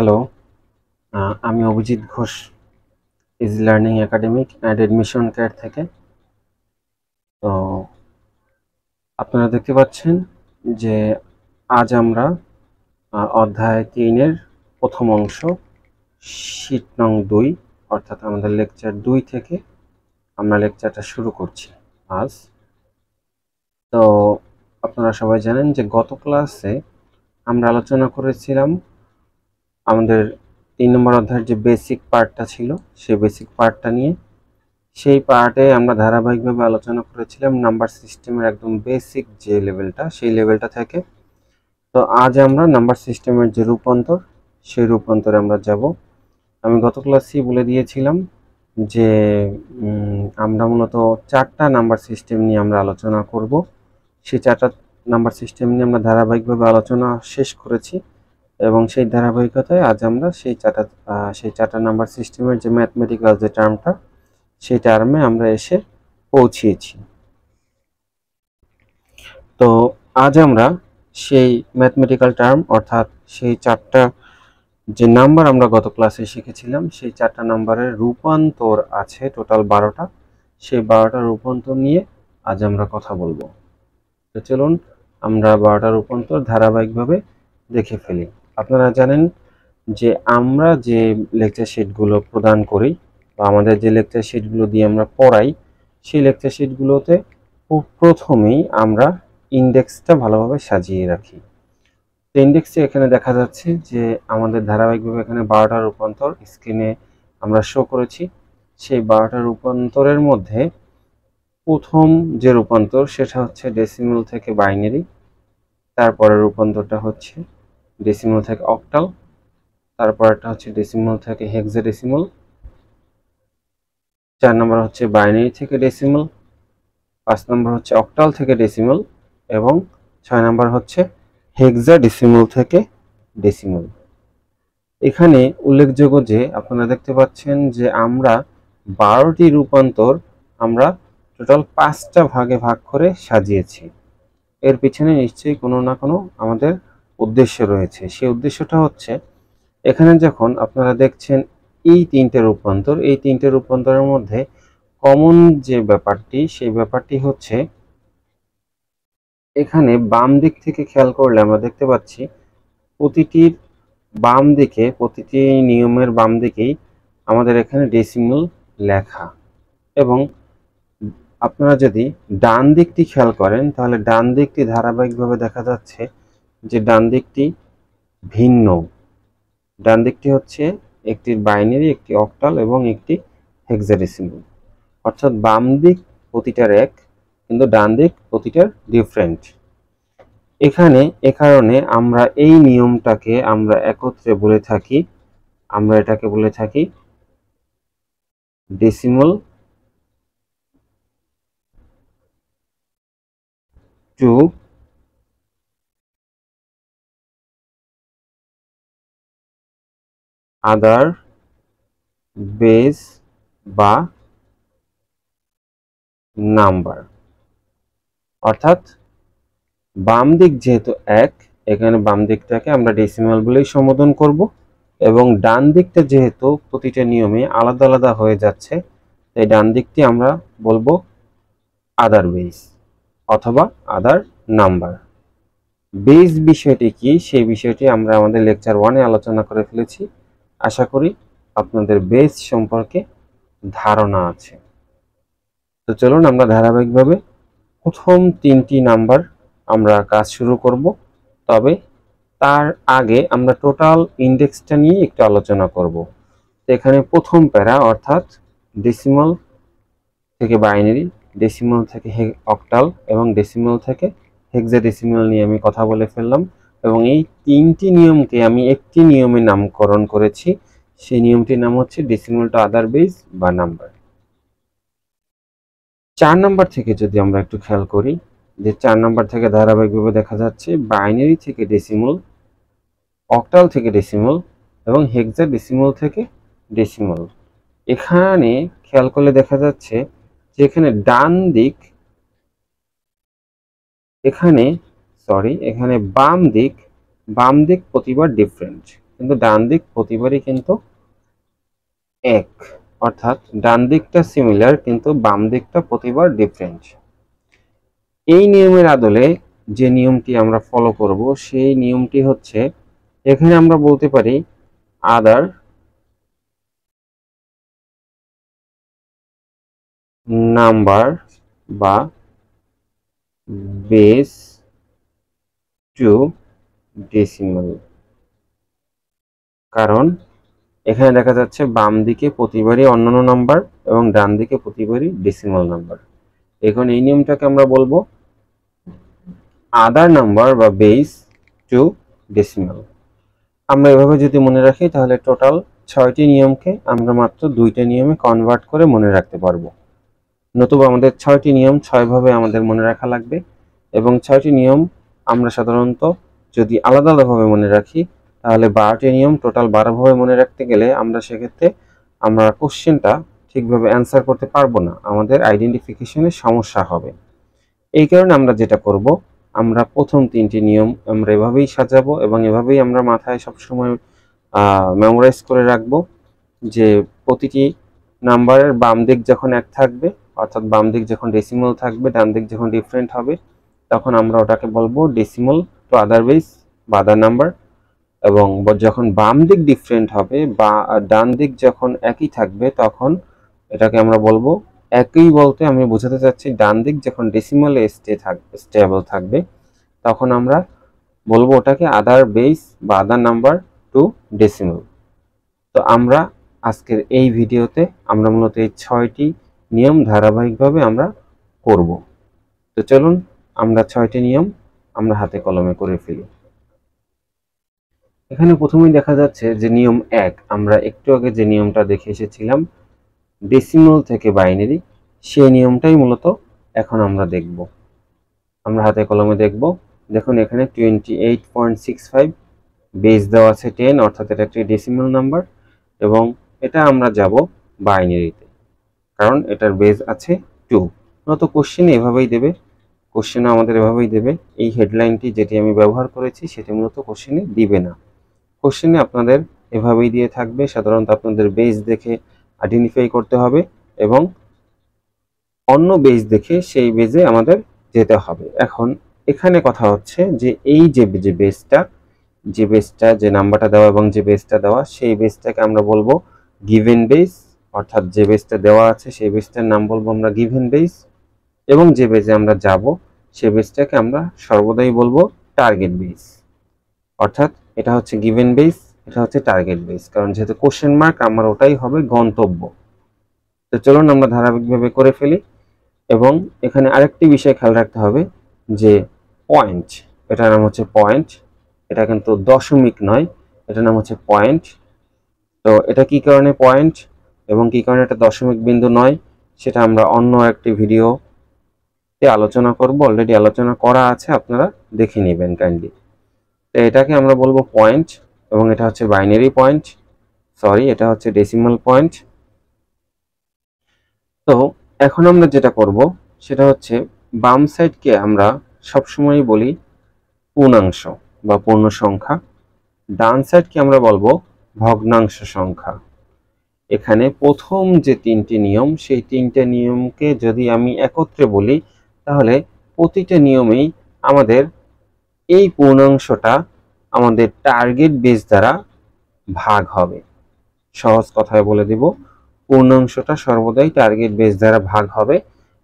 Hello, আমি Abhijit Ghosh, easy learning academic and admission care থেকে। তো আপনারা দেখতে পাচ্ছেন যে আজ আমরা অধ্যায় 3-এর প্রথম অংশ শীট নং 2 অর্থাৎ আমাদের লেকচার 2 থেকে আমরা লেকচারটা শুরু করছি আজ। তো আপনারা সবাই জানেন যে গত ক্লাসে আমরা আলোচনা করেছিলাম আমাদের 3 নম্বর অধ্যায়ের যে বেসিক পার্টটা ছিল সেই বেসিক পার্টটা নিয়ে। সেই পার্টে আমরা ধারাবাহিকভাবে আলোচনা করেছিলাম নাম্বার সিস্টেমের একদম বেসিক যে লেভেলটা, সেই লেভেলটা থেকে। তো আজ আমরা নাম্বার সিস্টেমের যে রূপান্তর, সেই রূপান্তরে আমরা যাব। আমি গত ক্লাসেই বলে দিয়েছিলাম যে আমরা মূলত 4টা নাম্বার সিস্টেম নিয়ে আমরা আলোচনা করব। সেই 4টা নাম্বার সিস্টেম নিয়ে আমরা ধারাবাহিকভাবে আলোচনা শেষ করেছি এবং সেই ধারাবাহিকতায় আজ আমরা সেই 4টা নাম্বার সিস্টেমের যে ম্যাথমেটিক্যাল যে টার্মটা, সেই টার্মে আমরা এসে পৌঁছিয়েছি। তো আজ আমরা সেই ম্যাথমেটিক্যাল টার্ম অর্থাৎ সেই 4টা যে নাম্বার আমরা গত ক্লাসে শিখেছিলাম, সেই 4টা নাম্বারের রূপান্তর আছে টোটাল 12টা। সেই 12টা রূপান্তর নিয়ে আজ আমরা কথা বলবো। তো চলুন আমরা 12টা রূপান্তর ধারাবাহিকভাবে দেখে ফেলি। আপনারা জানেন যে আমরা যে লেকচার শিটগুলো প্রদান করি বা আমাদের যে লেকচার শিটগুলো দিয়ে আমরা পড়াই, সেই লেকচার শিটগুলোতে প্রথমেই আমরা ইন্ডেক্সটা ভালোভাবে সাজিয়ে রাখি। তো ইন্ডেক্সে এখানে দেখা যাচ্ছে যে আমাদের ধারাবাহিকভাবে এখানে 12টা রূপান্তর স্ক্রিনে আমরা শো করেছি। সেই 12টা রূপান্তরের মধ্যে প্রথম যে রূপান্তর সেটা হচ্ছে ডেসিমাল থেকে বাইনারি, তারপরে রূপান্তরটা হচ্ছে ডেসিমাল থেকে অক্টাল, তারপরটা হচ্ছে ডেসিমাল থেকে হেক্সাডেসিমাল, 4 নম্বর হচ্ছে বাইনারি থেকে ডেসিমাল, 5 নম্বর হচ্ছে অক্টাল থেকে ডেসিমাল এবং 6 নম্বর হচ্ছে হেক্সাডেসিমাল থেকে ডেসিমাল। এখানে উল্লেখযোগ্য যে আপনারা দেখতে পাচ্ছেন যে আমরা 12টি রূপান্তর আমরা টোটাল 5টা ভাগে ভাগ করে সাজিয়েছি। এর পিছনে নিশ্চয়ই কোনো না কোনো আমাদের উদ্দেশ্য রয়েছে। সেই উদ্দেশ্যটা হচ্ছে এখানে যখন আপনারা দেখছেন এই 3টে রূপান্তর, এই 3টে রূপান্তরের মধ্যে কমন যে ব্যাপারটি, সেই ব্যাপারটি হচ্ছে এখানে বাম দিক থেকে খেয়াল করলে আমরা দেখতে পাচ্ছি প্রতিটির বাম দিকে, প্রতিটি নিয়মের বাম দিকেই আমাদের এখানে ডেসিমাল লেখা। এবং আপনারা যদি ডান দিকটি খেয়াল করেন তাহলে ডান দিকটি ধারাবাহিকভাবে দেখা যাচ্ছে যে ডান দিকটি ভিন্ন। ডান দিকটি হচ্ছে একটি বাইনারি, একটি অক্টাল এবং একটি হেক্সাডেসিমাল। অর্থাৎ বাম দিক প্রতিটার এক, কিন্তু ডান দিক প্রতিটার ডিফারেন্ট। এখানে এ কারণে আমরা এই নিয়মটাকে আমরা একত্রে বলে থাকি, আমরা এটাকে বলে থাকি ডেসিমাল টু আদার বেস বা নাম্বার। অর্থাৎ বাম দিক যেহেতু এক, এখানে বাম দিকটাকে আমরা ডেসিমাল বলেই সম্বোধন করব এবং ডান দিকটা যেহেতু প্রতিটা নিয়মে আলাদা আলাদা হয়ে যাচ্ছে, তাই ডান দিকটি আমরা বলবো আদার বেস অথবা আদার নাম্বার। বেস বিষয়টি কি, সেই বিষয়টি আমরা আমাদের লেকচার 1-এ আলোচনা করে ফেলেছি। আশা করি আপনাদের বেস সম্পর্কে ধারণা আছে। তো চলুন আমরা ধারাবাহিকভাবে প্রথম 3টি নাম্বার আমরা কাজ শুরু করব। তবে তার আগে আমরা টোটাল ইন্ডেক্সটা নিয়ে একটু আলোচনা করব। তো এখানে প্রথম প্যারা অর্থাৎ ডেসিমাল থেকে বাইনারি, ডেসিমাল থেকে অক্টাল এবং ডেসিমাল থেকে হেক্সাডেসিমাল নিয়ে আমি কথা বলে ফেললাম এবং এই 3টি নিয়মকে আমি একটি নিয়মে নামকরণ করেছি। সেই নিয়মটির নাম হচ্ছে ডেসিমাল টু আদার বেস বা নাম্বার। 4 নাম্বার থেকে যদি আমরা একটু খেয়াল করি যে 4 নাম্বার থেকে ধারাবাহিকভাবে দেখা যাচ্ছে বাইনারি থেকে ডেসিমাল, অক্টাল থেকে ডেসিমাল এবং হেক্সাডেসিমাল থেকে ডেসিমাল। এখানে খেয়াল করলে দেখা যাচ্ছে যে এখানে ডান দিক, এখানে বাম দিক প্রতিবার ডিফারেন্ট। কিন্তু ডান দিক প্রতিবারই কিন্তু এক, অর্থাৎ ডান দিকটা সিমিলার কিন্তু বাম দিকটা প্রতিবার ডিফারেন্ট। এই নিয়মের আদলে যে নিয়মটি আমরা ফলো করব সেই নিয়মটি হচ্ছে, এখানে আমরা বলতে পারি আদার নাম্বার বা বেস টু ডেসিমাল। কারণ এখানে দেখা যাচ্ছে বাম দিকে প্রতিবারই অন্যান্য নাম্বার এবং ডান দিকে প্রতিবারই ডেসিমাল নাম্বার। এখন এই নিয়মটাকে আমরা বলবো আদার নাম্বার বা বেস টু ডেসিমাল। আমরা এভাবে যদি মনে রাখি তাহলে টোটাল 6টি নিয়মকে আমরা মাত্র 2টা নিয়মে কনভার্ট করে মনে রাখতে পারবো। নতুবা আমাদের 6টি নিয়ম 6 ভাবে আমাদের মনে রাখা লাগবে, এবং 6টি নিয়ম আমরা সাধারণত যদি আলাদা আলাদাভাবে মনে রাখি তাহলে 12টি নিয়ম টোটাল 12 ভাবে মনে রাখতে গেলে আমরা সেক্ষেত্রে আমরা কোশ্চেনটা ঠিকভাবে অ্যান্সার করতে পারবো না, আমাদের আইডেন্টিফিকেশনে সমস্যা হবে। এই কারণে আমরা যেটা করব, আমরা প্রথম 3টি নিয়ম আমরা এভাবেই সাজাবো এবং এভাবেই আমরা মাথায় সবসময় মেমোরাইজ করে রাখবো যে প্রতিটি নাম্বারের বাম দিক যখন এক থাকবে, অর্থাৎ বাম দিক যখন ডেসিমাল থাকবে, ডান দিক যখন ডিফারেন্ট হবে, তখন আমরা ওটাকে বলবো ডেসিমাল টু আদার বেস বা আদার নাম্বার। এবং যখন বাম দিক ডিফারেন্ট হবে বা ডান দিক যখন একই থাকবে তখন এটাকে আমরা বলবো, একই বলতে আমি বোঝাতে চাচ্ছি ডান দিক যখন ডেসিমালে স্টেবল থাকবে তখন আমরা বলবো ওটাকে আদার বেস বা আদার নাম্বার টু ডেসিমাল। তো আমরা আজকের এই ভিডিওতে আমরা মূলত এই 6টি নিয়ম ধারাবাহিকভাবে আমরা করব। তো চলুন আমরা 6টি নিয়ম আমরা হাতে কলমে করে ফেলি। এখানে প্রথমেই দেখা যাচ্ছে যে নিয়ম 1, আমরা একটু আগে যে নিয়মটা দেখে এসেছিলাম ডেসিমাল থেকে বাইনারি, সেই নিয়মটাই মূলত এখন আমরা দেখব। আমরা হাতে কলমে দেখব। দেখুন এখানে 28.65 বেস দেওয়া আছে 10, অর্থাৎ এটা একটি ডেসিমাল নাম্বার, এবং এটা আমরা যাব বাইনারিতে কারণ এটার বেস আছে 2। মূলত কোশ্চেনে এভাবেই দেবে, কোশ্চেনে আমাদের এভাবেই দেবে। এই হেডলাইনটি যেটি আমি ব্যবহার করেছি সেটি মূলত কোশ্চেনে দিবে না, কোশ্চেনে আপনাদের এভাবেই দিয়ে থাকবে। সাধারণত আপনাদের বেস দেখে আইডেন্টিফাই করতে হবে এবং অন্য বেস দেখে সেই বেজে আমাদের যেতে হবে। এখন এখানে কথা হচ্ছে যে এই যে বেসটা যে নাম্বারটা দেওয়া এবং যে বেসটা দেওয়া সেই বেসটাকে আমরা বলবো গিভেন বেস, অর্থাৎ যে বেসটা দেওয়া আছে সেই বেসটার নাম বলবো আমরা গিভেন বেস, এবং যে বেসে আমরা যাব সেই বেসটাকে আমরা সর্বদাই বলবো টার্গেট বেস। অর্থাৎ এটা হচ্ছে গিভেন বেস, এটা হচ্ছে টার্গেট বেস, কারণ যেহেতু কোশ্চেন মার্ক আমার ওটাই হবে গন্তব্য। তো চলুন আমরা ধারাবাহিকভাবে করে ফেলি। এবং এখানে আরেকটি বিষয় খেয়াল রাখতে হবে যে পয়েন্ট, এটার নাম হচ্ছে পয়েন্ট, এটা কিন্তু দশমিক নয়, এটার নাম হচ্ছে পয়েন্ট। তো এটা কি কারণে পয়েন্ট এবং কি কারণে এটা দশমিক বিন্দু নয় সেটা আমরা অন্য একটি ভিডিওতে আলোচনা করব, অলরেডি আলোচনা করা আছে, আপনারা দেখে নেবেন কাইন্ডলি। তো এটাকে আমরা বলবো পয়েন্ট এবং এটা হচ্ছে বাইনারি পয়েন্ট, সরি এটা হচ্ছে ডেসিমাল পয়েন্ট। তো এখন আমরা যেটা করব সেটা হচ্ছে বাম সাইডকে আমরা সবসময় বলি পূর্ণাংশ বা পূর্ণ সংখ্যা, ডান সাইডকে আমরা বলবো ভগ্নাংশ সংখ্যা। এখানে প্রথম যে 3টি নিয়ম সেই 3টে নিয়মকে যদি আমি একত্রে বলি তাহলে প্রতিটা নিয়মেই আমাদের এই পূর্ণাংশটা আমাদের টার্গেট বেস দ্বারা ভাগ হবে। সহজ কথায় বলে দিব, পূর্ণাংশটা সর্বদাই টার্গেট বেস দ্বারা ভাগ হবে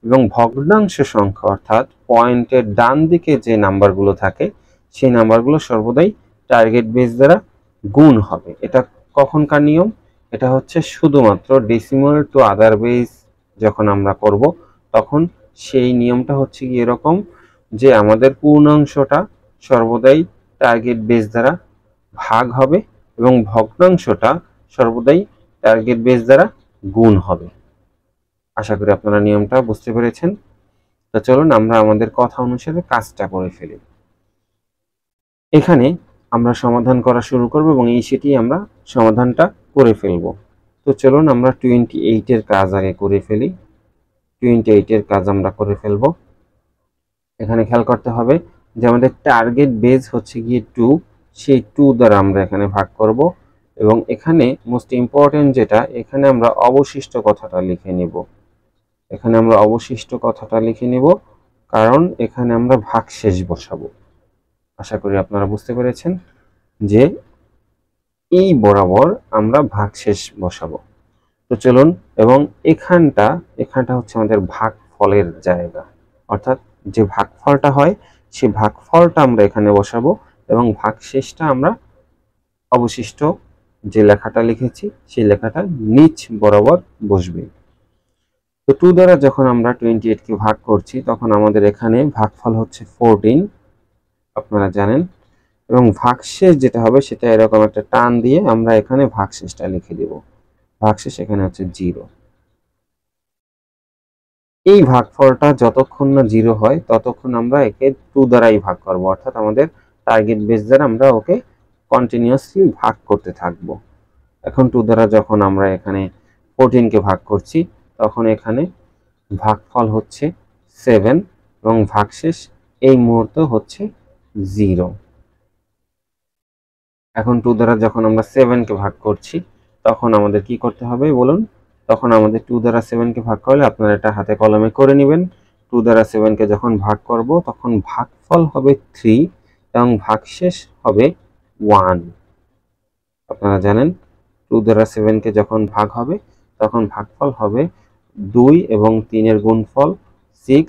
এবং ভগ্নাংশ সংখ্যা অর্থাৎ পয়েন্টের ডান দিকে যে নাম্বারগুলো থাকে সেই নাম্বারগুলো সর্বদাই টার্গেট বেস দ্বারা গুণ হবে। এটা কখনকার নিয়ম? এটা হচ্ছে শুধুমাত্র ডেসিমাল টু আদার বেস যখন আমরা করব তখন সেই নিয়মটা হচ্ছে কি এরকম যে আমাদের পূর্ণাংশটা সর্বদাই টার্গেট বেস দ্বারা ভাগ হবে এবং ভগ্নাংশটা সর্বদাই টার্গেট বেস দ্বারা গুণ হবে। আশা করি আপনারা নিয়মটা বুঝতে পেরেছেন। তো চলুন আমরা আমাদের কথা অনুসারে কাজটা করে ফেলি। এখানে আমরা সমাধান করা শুরু করব এবং এই সেটি আমরা সমাধানটা করে ফেলব। তো চলুন আমরা 28 এর কাজ আগে করে ফেলি। 28 এর কাজ আমরা করে ফেলব। এখানে খেয়াল করতে হবে যে আমাদের টার্গেট বেস হচ্ছে গিয়ে 2, সেই 2 দ্বারা আমরা এখানে ভাগ করব এবং এখানে মোস্ট ইম্পর্টেন্ট যেটা, এখানে আমরা অবশিষ্ট কথাটা লিখে নিব। এখানে আমরা অবশিষ্ট কথাটা লিখে নিব, কারণ এখানে আমরা ভাগশেষ বসাবো। আশা করি আপনারা বুঝতে পেরেছেন যে এই বরাবর আমরা ভাগশেষ বসাবো। তো চলুন, এবং এখানটা হচ্ছে আমাদের ভাগফলের জায়গা, অর্থাৎ যে ভাগফলটা হয় সেই ভাগফলটা আমরা এখানে বসাবো এবং ভাগশেষটা আমরা অবশিষ্ট যে লেখাটা লিখেছি সেই লেখাটা নিচ বরাবর বসবে। তো 2 দ্বারা যখন আমরা 28 কে ভাগ করছি তখন আমাদের এখানে ভাগফল হচ্ছে 14, আপনারা জানেন, এবং ভাগশেষ যেটা হবে সেটা এরকম একটা টান দিয়ে আমরা এখানে ভাগশেষটা লিখে দেব। ভাগশেষ এখানে হচ্ছে 0। এই ভাগফলটা যতক্ষণ না 0 হয় ততক্ষণ আমরা একে 2 দ্বারাই ভাগ করব, অর্থাৎ আমাদের টার্গেট বেস দ্বারা আমরা ওকে কন্টিনিউয়াসলি ভাগ করতে থাকব। এখন 2 দ্বারা যখন আমরা এখানে 14 কে ভাগ করছি তখন এখানে ভাগফল হচ্ছে 7 এবং ভাগশেষ এই মুহূর্তে হচ্ছে 0। এখন 2 দ্বারা যখন আমরা 7 কে ভাগ করছি তখন আমাদের কি করতে হবে বলুন? তখন আমাদের 2 দ্বারা 7 কে ভাগ করলে আপনারা এটা হাতে কলমে করে নেবেন। 2 দ্বারা 7 কে যখন ভাগ করব তখন ভাগফল হবে 3 এবং ভাগশেষ হবে 1। আপনারা জানেন 2 দ্বারা 7 কে যখন ভাগ হবে তখন ভাগফল হবে 2 এবং 3 এর গুণফল 6,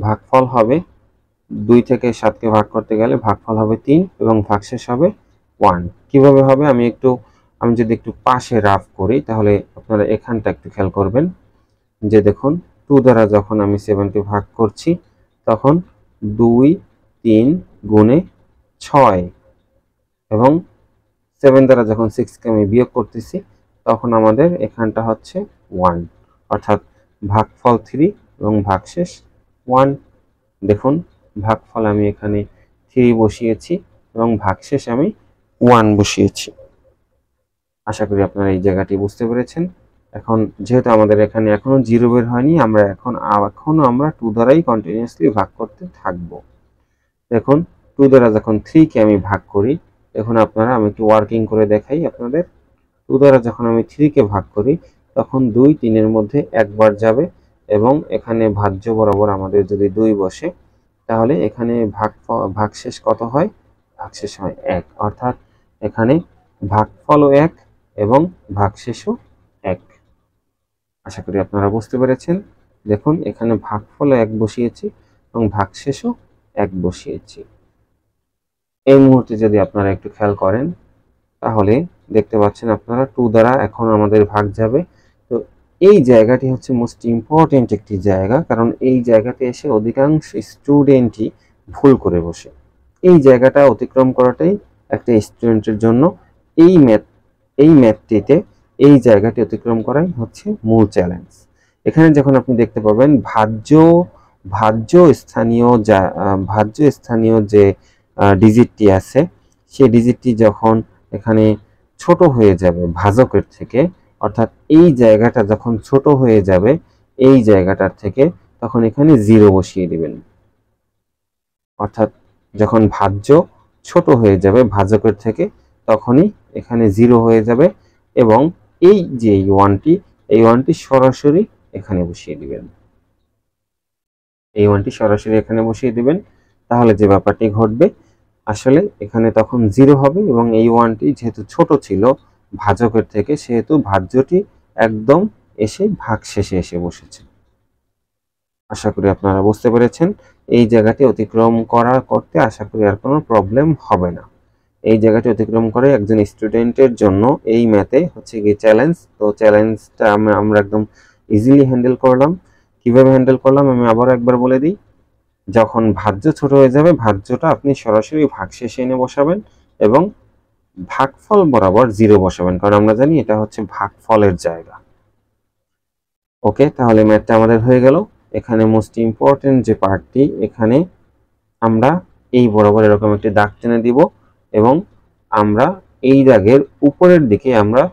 ভাগফল হবে 2 থেকে 7 কে ভাগ করতে গেলে ভাগফল হবে 3 এবং ভাগশেষ হবে 1। কিভাবে হবে আমি যদি একটু পাশে রাফ করি তাহলে আপনারা এখানটা একটু খেয়াল করবেন যে দেখুন 2 দ্বারা যখন আমি 7 কে ভাগ করছি তখন 2 3 গুণে 6 এবং 7 দ্বারা যখন 6 কে আমি বিয়োগ করতেছি তখন আমাদের এখানটা হচ্ছে 1, অর্থাৎ ভাগফল 3 এবং ভাগশেষ 1। দেখুন ভাগফল আমি এখানে 3 বসিয়েছি এবং ভাগশেষ আমি 1 বসিয়েছি। আশা করি আপনারা এই জায়গাটি বুঝতে পেরেছেন। এখন যেহেতু আমাদের এখানে এখনো 0 বের হয়নি, আমরা এখনো আমরা 2 দ্বারাই কন্টিনিউয়াসলি ভাগ করতে থাকব। দেখুন 2 দ্বারা যখন 3 কে আমি ভাগ করি, এখন আমি একটু ওয়ার্কিং করে দেখাই আপনাদের। 2 দ্বারা যখন আমি 3 কে ভাগ করি তখন 2 3 এর মধ্যে একবার যাবে এবং এখানে ভাজ্য বরাবর আমাদের যদি 2 বসে তাহলে এখানে ভাগশেষ কত হয়? ভাগশেষ হয় 1, অর্থাৎ এখানে ভাগফলও 1 এবং ভাগশেষও 1। আশা করি আপনারা বুঝতে পেরেছেন। দেখুন এখানে ভাগফলও 1 বসিয়েছি এবং ভাগশেষও 1 বসিয়েছি। এই মুহূর্তে যদি আপনারা একটু খেয়াল করেন তাহলে দেখতে পাচ্ছেন আপনারা 2 দ্বারা এখন আমাদের ভাগ যাবে। তো এই জায়গাটি হচ্ছে মোস্ট ইম্পর্টেন্ট একটি জায়গা, কারণ এই জায়গাতে এসে অধিকাংশ স্টুডেন্টই ভুল করে বসে। এই জায়গাটা অতিক্রম করাটাই একটা স্টুডেন্টের জন্য এই ম্যাথটিতে এই জায়গাটি অতিক্রম করাই হচ্ছে মূল চ্যালেঞ্জ। এখানে যখন আপনি দেখতে পাবেন ভাজ্য স্থানীয় যে ডিজিটটি আছে সেই ডিজিটটি যখন এখানে ছোট হয়ে যাবে ভাজকের থেকে, অর্থাৎ এই জায়গাটা যখন ছোট হয়ে যাবে এই জায়গাটার থেকে, তখন এখানে 0 বসিয়ে দিবেন। অর্থাৎ যখন ভাজ্য ছোট হয়ে যাবে ভাজকের থেকে তখনই এখানে 0 হয়ে যাবে এবং এই যে এই ওয়ানটি সরাসরি এখানে বসিয়ে দিবেন। এই ওয়ানটি সরাসরি এখানে বসিয়ে দিবেন, তাহলে যে ব্যাপারটি ঘটবে আসলে এখানে তখন 0 হবে এবং এই ওয়ানটি যেহেতু ছোট ছিল ভাজকের থেকে সেহেতু ভাজ্যটি একদম এসে ভাগশেষে এসে বসেছে। আশা করি আপনারা বুঝতে পেরেছেন। এই জায়গাটি অতিক্রম করতে আশা করি আর কোনো প্রবলেম হবে না। এই জায়গাটি অতিক্রম করে একজন স্টুডেন্টের জন্য এই ম্যাথে হচ্ছে গিয়ে চ্যালেঞ্জ। তো চ্যালেঞ্জটা আমরা একদম ইজিলি হ্যান্ডেল করলাম। কিভাবে হ্যান্ডেল করলাম আমি আবার একবার বলে দিই। যখন ভাজ্য ছোট হয়ে যাবে ভাজ্যটা আপনি সরাসরি ভাগশেষে এনে বসাবেন এবং ভাগফল বরাবর 0 বসাবেন, কারণ আমরা জানি এটা হচ্ছে ভাগফলের জায়গা। ওকে, তাহলে ম্যাথটা আমাদের হয়ে গেল। এখানে মোস্ট ইম্পর্টেন্ট যে পার্টটি, এখানে আমরা এই বরাবর এরকম একটি দাগ টেনে দিব এবং আমরা এই দাগের উপরের দিকে আমরা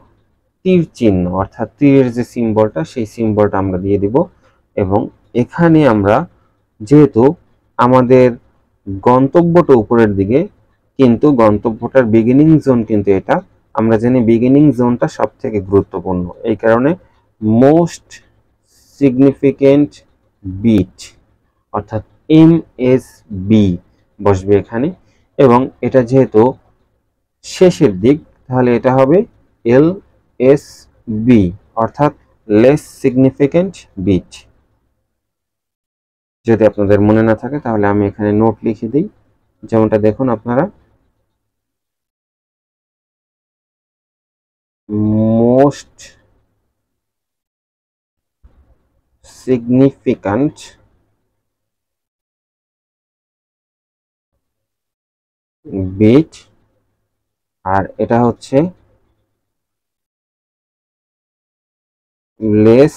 তীর চিহ্ন অর্থাৎ তীরের যে সিম্বলটা সেই সিম্বলটা আমরা দিয়ে দিব এবং এখানে আমরা যেহেতু আমাদের গন্তব্যটা উপরের দিকে, কিন্তু গন্তব্যটার বিগিনিং জোন কিন্তু এটা। আমরা জানি বিগিনিং জোনটা সব থেকে গুরুত্বপূর্ণ, এই কারণে মোস্ট সিগনিফিকেন্ট বিট অর্থাৎ MSB বসবে এখানে। এবং এটা যেহেতু শেষের দিক, তাহলে এটা হবে LSB অর্থাৎ লেস সিগনিফিকেন্ট বিট। যদি আপনাদের মনে না থাকে তাহলে আমি এখানে নোট লিখে দিই, যেমনটা দেখুন আপনারা, মোস্ট সিগনিফিক্যান্ট বিট, আর এটা হচ্ছে লেস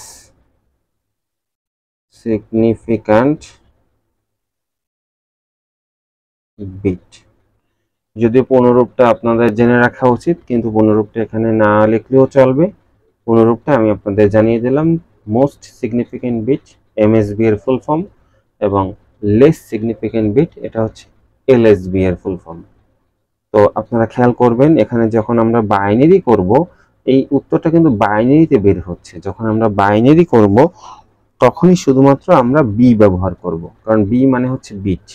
সিগনিফিক্যান্ট বিট। যদিও পুনরূপটা আপনাদের জেনে রাখা উচিত, কিন্তু পুনরূপটা এখানে না লিখলেও চলবে। পুনরূপটা আমি আপনাদের জানিয়ে দিলাম, মোস্ট সিগনিফিক্যান্ট বিট MSB এর ফুল ফর্ম, এবং লেস সিগনিফিক্যান্ট বিট এটা হচ্ছে LSB এর ফুল ফর্ম। তো আপনারা খেয়াল করবেন, এখানে যখন আমরা বাইনারি করব, এই উত্তরটা কিন্তু বাইনারিতে বের হচ্ছে। যখন আমরা বাইনারি করব তখনই শুধুমাত্র আমরা বি ব্যবহার করব, কারণ বি মানে হচ্ছে বিট।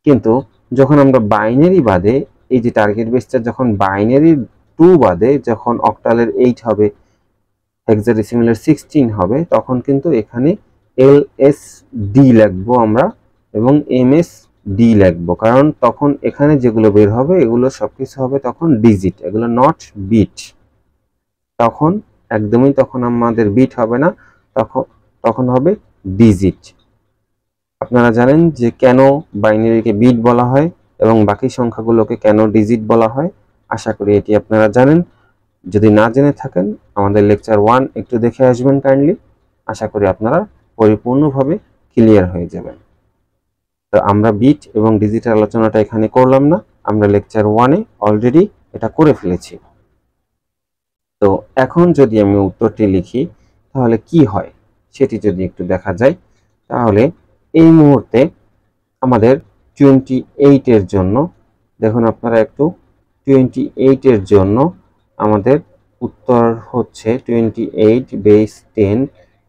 কিন্তু যখন আমরা বাইনারি বাদে, এই যে টার্গেট বেসটা যখন বাইনারি 2 বাদে, যখন অক্টালের 8 হবে, হেক্সাডেসিমালের 16 হবে, তখন কিন্তু এখানে LSD লিখবো আমরা এবং MSD লিখবো, কারণ তখন এখানে যেগুলো বের হবে এগুলো সবকিছু হবে তখন ডিজিট, এগুলো নট বিট। তখন একদমই তখন আমাদের বিট হবে না, তখন হবে ডিজিট। আপনারা জানেন যে কেন বাইনারিকে বিট বলা হয় এবং বাকি সংখ্যাগুলোকে কেন ডিজিট বলা হয়, আশা করি এটি আপনারা জানেন। যদি না জেনে থাকেন আমাদের লেকচার 1 একটু দেখে আসবেন কাইন্ডলি, আশা করি আপনারা পরিপূর্ণভাবে ক্লিয়ার হয়ে যাবেন। তো আমরা বিট এবং ডিজিটের আলোচনাটা এখানে করলাম না, আমরা লেকচার 1-এ অলরেডি এটা করে ফেলেছি। তো এখন যদি আমি উত্তরটি লিখি তাহলে কি হয় সেটি যদি একটু দেখা যায়, তাহলে এই মুহূর্তে আমাদের 28 এর জন্য, দেখুন আপনারা একটু, 28 এর জন্য আমাদের উত্তর হচ্ছে 28 বেস 10,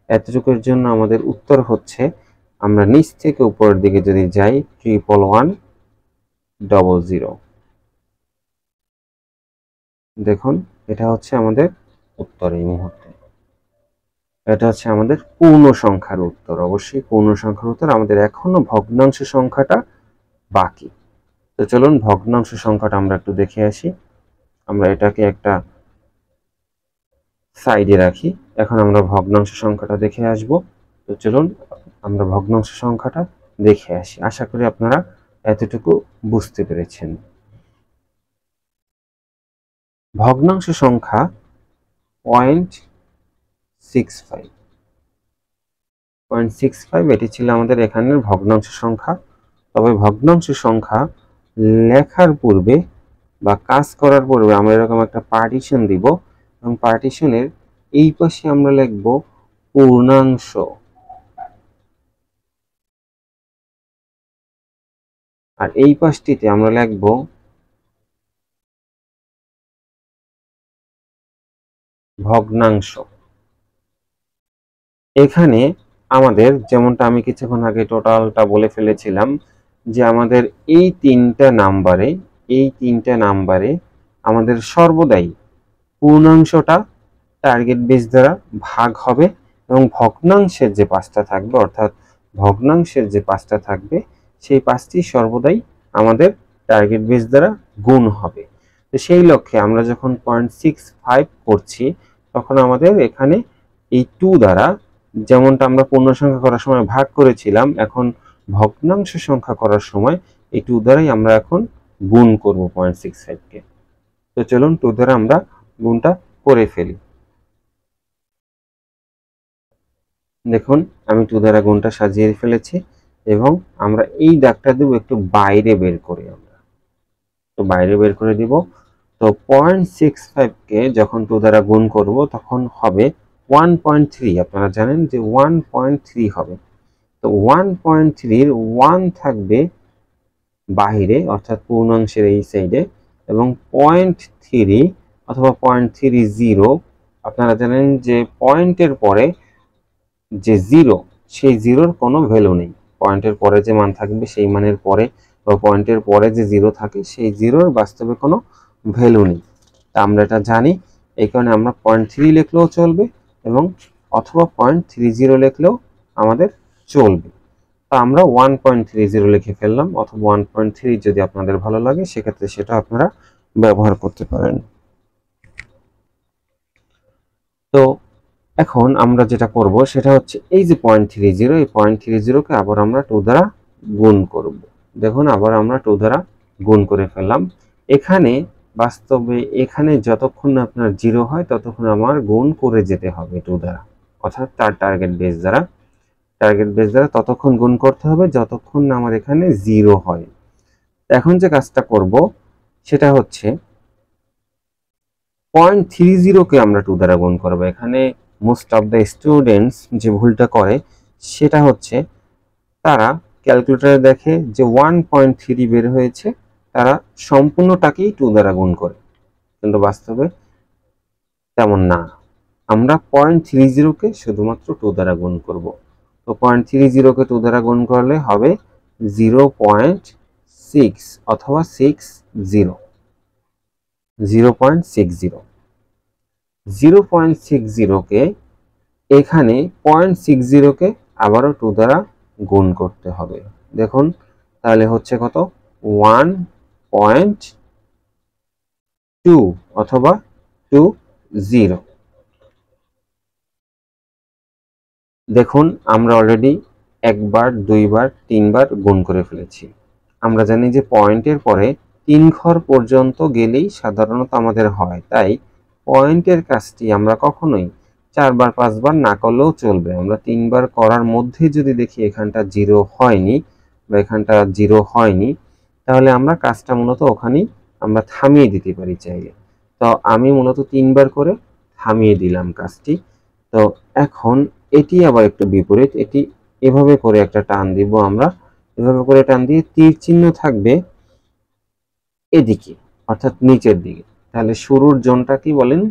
এতটুকুর জন্য আমাদের উত্তর হচ্ছে, আমরা নিচ থেকে উপরের দিকে যদি যাই, 11100। দেখুন এটা হচ্ছে আমাদের উত্তর এই মুহূর্তে। এটা হচ্ছে আমাদের পূর্ণ সংখ্যার উত্তর। অবশ্যই পূর্ণ সংখ্যার উত্তর। আমাদের এখনো ভগ্নাংশ সংখ্যাটা বাকি। তো চলুন ভগ্নাংশ সংখ্যাটা আমরা একটু দেখে আসি। আমরা এটাকে একটা সাইডে রাখি, এখন আমরা ভগ্নাংশ সংখ্যাটা দেখে আসব। তো চলুন আমরা ভগ্নাংশ সংখ্যাটা দেখে আসি। আশা করি আপনারা এতটুকু বুঝতে পেরেছেন। ভগ্নাংশ সংখ্যা 0.65, এটি ছিল আমাদের এখানের ভগ্নাংশ সংখ্যা। তবে ভগ্নাংশ সংখ্যা লেখার পূর্বে বা কাজ করার পূর্বে আমরা এরকম একটা পার্টিশন দিব, এবং পার্টিশনের এই পাশে আমরা লিখব পূর্ণাংশ, আর এই পাশটিতে আমরা লিখব ভগ্নাংশ। এখানে আমাদের, যেমনটা আমি কিছুক্ষণ আগে টোটালটা বলে ফেলেছিলাম, যে আমাদের এই তিনটা নাম্বারে আমাদের সর্বদাই পূর্ণাংশটা টার্গেট বেস দ্বারা ভাগ হবে, এবং ভগ্নাংশের যে পাঁচটা থাকবে, অর্থাৎ ভগ্নাংশের যে পাঁচটা থাকবে সেই পাঁচটি সর্বদাই আমাদের টার্গেট বেস দ্বারা গুণ হবে। তো সেই লক্ষ্যে আমরা যখন 0.65 করছি, তখন আমাদের এখানে এই 2 দ্বারা, যেমনটা আমরা পূর্ণ সংখ্যা করার সময় ভাগ করেছিলাম, এখন ভগ্নাংশ সংখ্যা করার সময় এই 2 দ্বারাই আমরা এখন গুণ করব 0.65 কে। তো চলুন 2 দ্বারা আমরা গুণটা করে ফেলি। দেখুন আমি 2 দ্বারা গুণটা সাজিয়ে ফেলেছি, এবং আমরা এই দাগটা দেব একটু বাইরে বের করে, আমরা তো বাইরে বের করে দিব। তো 0.65 কে যখন 2 দ্বারা গুণ করব তখন হবে 1.3। আপনারা জানেন যে 1.3 হবে। তো 1.3 এর 1 থাকবে বাহিরে অর্থাৎ পূর্ণাংশের এই সাইডে, এবং 0.3 অথবা 0.30, আপনারা জানেন যে পয়েন্টের পরে যে জিরো, সেই জিরোর কোনো ভ্যালু নেই। পয়েন্টের পরে যে মান থাকবে সেই মানের পরে বা পয়েন্টের পরে যে জিরো থাকে সেই জিরোর বাস্তবে কোনো ভ্যালু নেই। তা আমরা এটা জানি, এই কারণে আমরা 0.3 লিখলেও চলবে এবং অথবা 0.30 লিখলেও আমাদের চলবে। তো আমরা 1.30 লিখে ফেললাম, অথবা 1.3 যদি আপনাদের ভালো লাগে সেক্ষেত্রে সেটা আপনারা ব্যবহার করতে পারেন। তো এখন আমরা যেটা করব সেটা হচ্ছে এই যে 0.30, এই 0.30কে আবার আমরা 2 দ্বারা গুণ করব। দেখুন আবার আমরা 2 দ্বারা গুণ করে ফেললাম। এখানে বাস্তবে এখানে যতক্ষণ না আপনার 0 হয় ততক্ষণ আমার গুণ করে যেতে হবে 2 দ্বারা, অর্থাৎ তার টার্গেট বেস দ্বারা ততক্ষণ গুণ করতে হবে যতক্ষণ না আমার এখানে 0 হয়। এখন যে কাজটা করব সেটা হচ্ছে 0.30কে আমরা 2 দ্বারা গুণ করব। এখানে মোস্ট অফ দ্য স্টুডেন্টস যে ভুলটা করে সেটা হচ্ছে তারা ক্যালকুলেটরে দেখে যে 1.3 বের হয়েছে, তারা সম্পূর্ণটাকেই 2 দ্বারা গুণ করে, কিন্তু বাস্তবে তেমন না। আমরা 0.30কে শুধুমাত্র 2 দ্বারা গুণ করব। তো 0.30কে 2 দ্বারা গুণ করলে হবে 0.6 অথবা 60, 0.60কে এখানে 0.60কে আবারও 2 দ্বারা গুণ করতে হবে। দেখুন তাহলে হচ্ছে কত, 1.2 অথবা 20। দেখুন আমরা অলরেডি একবার, দুইবার, তিনবার গুণ করে ফেলেছি। আমরা জানি যে পয়েন্টের পরে 3 ঘর পর্যন্ত গেলেই সাধারণত আমাদের হয়, তাই পয়েন্টের কাজটি আমরা কখনোই 4 বার 5 বার না করলেও চলবে। আমরা 3 বার করার মধ্যে যদি দেখি এখানটা 0 হয়নি বা এখানটা 0 হয়নি, তাহলে আমরা কাজটা মূলত ওখানেই আমরা থামিয়ে দিতে পারি চাইলে। তো আমি মূলত 3 বার করে থামিয়ে দিলাম কাজটি। তো এখন এটি আবার একটু বিপরীত, এটি এভাবে করে একটা টান দিব আমরা, এভাবে করে টান দিয়ে তীর চিহ্ন থাকবে এদিকে অর্থাৎ নিচের দিকে। তাহলে শুরুর জোনটা কি বলেন,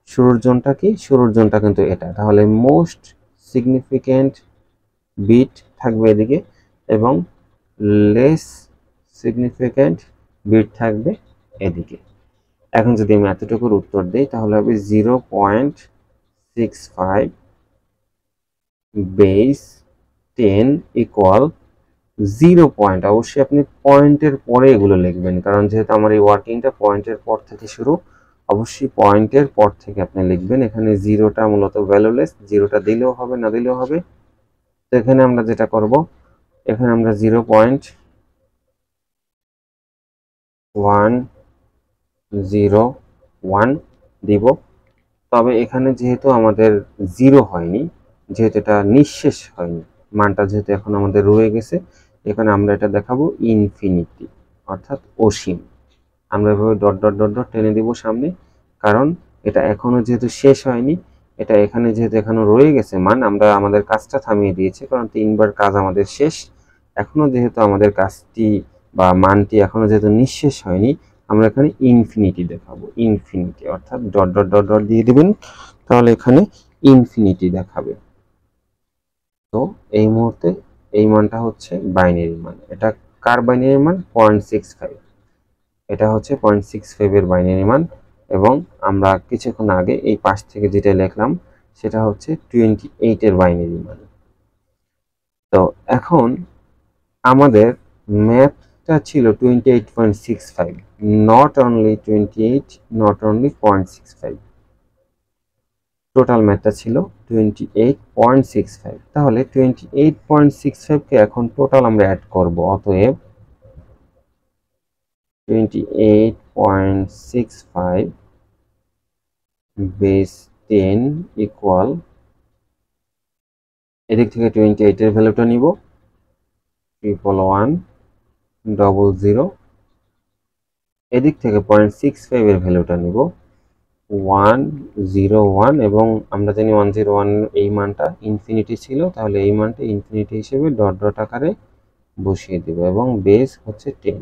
শুরুর জোনটা কি, শুরুর জোনটা কিন্তু এটা। তাহলে মোস্ট সিগনিফিক্যান্ট বিট থাকবে এদিকে এবং লেস সিগনিফিক্যান্ট বিট থাকবে এদিকে। এখন যদি আমি এতটুকুর উত্তর দিই তাহলে হবে 0.65 বেস 10 ইকুয়াল 0 পয়েন্ট। অবশ্যই আপনি পয়েন্টের পরে এগুলো লিখবেন, কারণ যেহেতু আমার এই ওয়ার্কিংটা পয়েন্টের পর থেকে শুরু, অবশ্যই পয়েন্টের পর থেকে আপনি লিখবেন। এখানে জিরোটা মূলত ভ্যালুলেস, জিরোটা দিলেও হবে না দিলেও হবে। তো এখানে আমরা যেটা করব, এখানে আমরা 0.101 দিব। তবে এখানে যেহেতু আমাদের 0 হয়নি, যেহেতু এটা নিঃশেষ হয়নি, মানটা যেহেতু এখন আমাদের রয়ে গেছে, এখানে আমরা এটা দেখাবো ইনফিনিটি অর্থাৎ অসীম। আমরা এভাবে ডট ডট ডট ডট টেনে দিব সামনে, কারণ এটা এখনো যেহেতু শেষ হয়নি, এটা এখানে যেহেতু এখনো রয়ে গেছে মান, আমরা আমাদের কাজটা থামিয়ে দিয়েছি কারণ 3 বার কাজ আমাদের শেষ। এখনো যেহেতু আমাদের কাজটি বা মানটি এখনো যেহেতু নিঃশেষ হয়নি, আমরা এখানে ইনফিনিটি দেখাবো, ইনফিনিটি অর্থাৎ ডট ডট ডট ডট দিয়ে দিবেন, তাহলে এখানে ইনফিনিটি দেখাবে। তো এই মুহূর্তে এই মানটা হচ্ছে বাইনারি মান। এটা কার বাইনারি মান? 0.65। এটা হচ্ছে 0.65 এর বাইনারি মান, এবং আমরা কিছুক্ষণ আগে এই পাশ থেকে যেটা লিখলাম সেটা হচ্ছে 28 এর বাইনারি মান। তো এখন আমাদের ম্যাথটা ছিল 28.65, not only 28, not only 0.65, total ম্যাথটা ছিল 28.65। তাহলে 28.65কে এখন টোটাল আমরা অ্যাড করব, অতএব 28.65 বেস 10 ইকুয়াল, এদিক থেকে 28 এর ভ্যালুটা নিব 11100, এদিক থেকে 0.65 এর ভ্যালুটা নিব 101, এবং আমরা জানি 101 এই মানটা ইনফিনিটি ছিল, তাহলে এই মানটা ইনফিনিটি হিসেবে ডট ডট আকারে বসিয়ে দেব এবং বেস হচ্ছে 10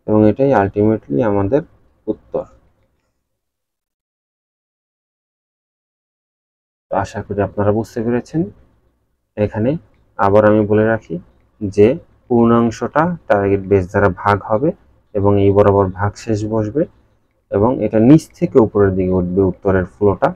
এবং এটাই আলটিমেটলি আমাদের উত্তর। আশা করি আপনারা বুঝতে পেরেছেন। এখানে আবার আমি বলে রাখি যে পূর্ণাংশটা টার্গেট বেস দ্বারা ভাগ হবে এবং এই বরাবর ভাগশেষ বসবে এবং এটা নিচ থেকে উপরের দিকে উঠবে উত্তরের ফ্লোটা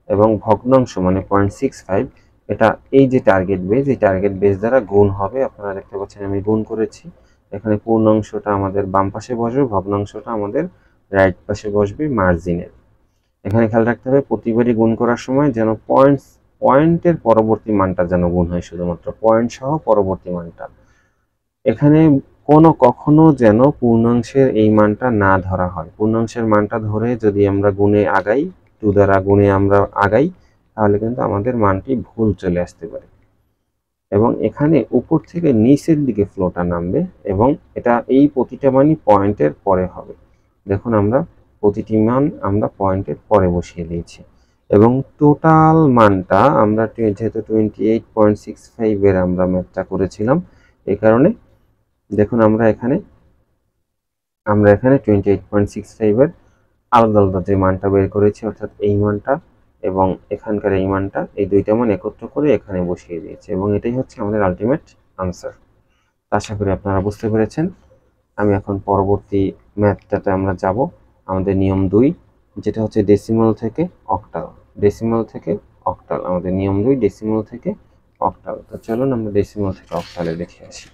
এবং ভগ্নাংশ মানে 0.65 এটা এই যে টার্গেট বেস, এই টার্গেট বেস দ্বারা গুণ হবে। আপনারা দেখতে পাচ্ছেন আমি গুণ করেছি। এখানে পূর্ণাংশটা আমাদের বাম পাশে বসবে, ভগ্নাংশটা আমাদের রাইট পাশে বসবে মার্জিনের। এখানে খেয়াল রাখতে হবে প্রতিবারই গুণ করার সময় যেন পয়েন্টের পরবর্তী মানটা যেন গুণ হয়, শুধুমাত্র পয়েন্ট সহ পরবর্তী মানটা। এখানে কখনো যেন পূর্ণাংশের এই মানটা না ধরা হয়। পূর্ণাংশের মানটা ধরে যদি আমরা গুণে আগাই, 2 দ্বারা গুণে আমরা আগাই, তাহলে কিন্তু আমাদের মানটি ভুল চলে আসতে পারে। এবং এখানে উপর থেকে নিচের দিকে ফ্লোটা নামবে এবং এটা এই প্রতিটা মানই পয়েন্টের পরে হবে। দেখুন আমরা প্রতিটি মান আমরা পয়েন্টের পরে বসিয়ে দিয়েছি এবং টোটাল মানটা আমরা যেহেতু 28.65 এর আমরা ম্যাথটা করেছিলাম, এই কারণে দেখুন আমরা এখানে 28.65 এর আলাদা আলাদা যে মানটা বের করেছি, অর্থাৎ এই মানটা এবং এখানকার এই মানটা, এই দুইটা মান একত্র করে এখানে বসিয়ে দিয়েছি এবং এটাই হচ্ছে আমাদের আলটিমেট আনসার। আশা করি আপনারা বুঝতে পেরেছেন। আমি এখন পরবর্তী ম্যাথটাতে আমরা যাব, আমাদের নিয়ম 2, যেটা হচ্ছে ডেসিমাল থেকে অক্টাল। ডেসিমাল থেকে অক্টাল আমাদের নিয়ম 2, ডেসিমাল থেকে অক্টাল। তো চলুন আমরা ডেসিমাল থেকে অক্টালে দেখে আসি।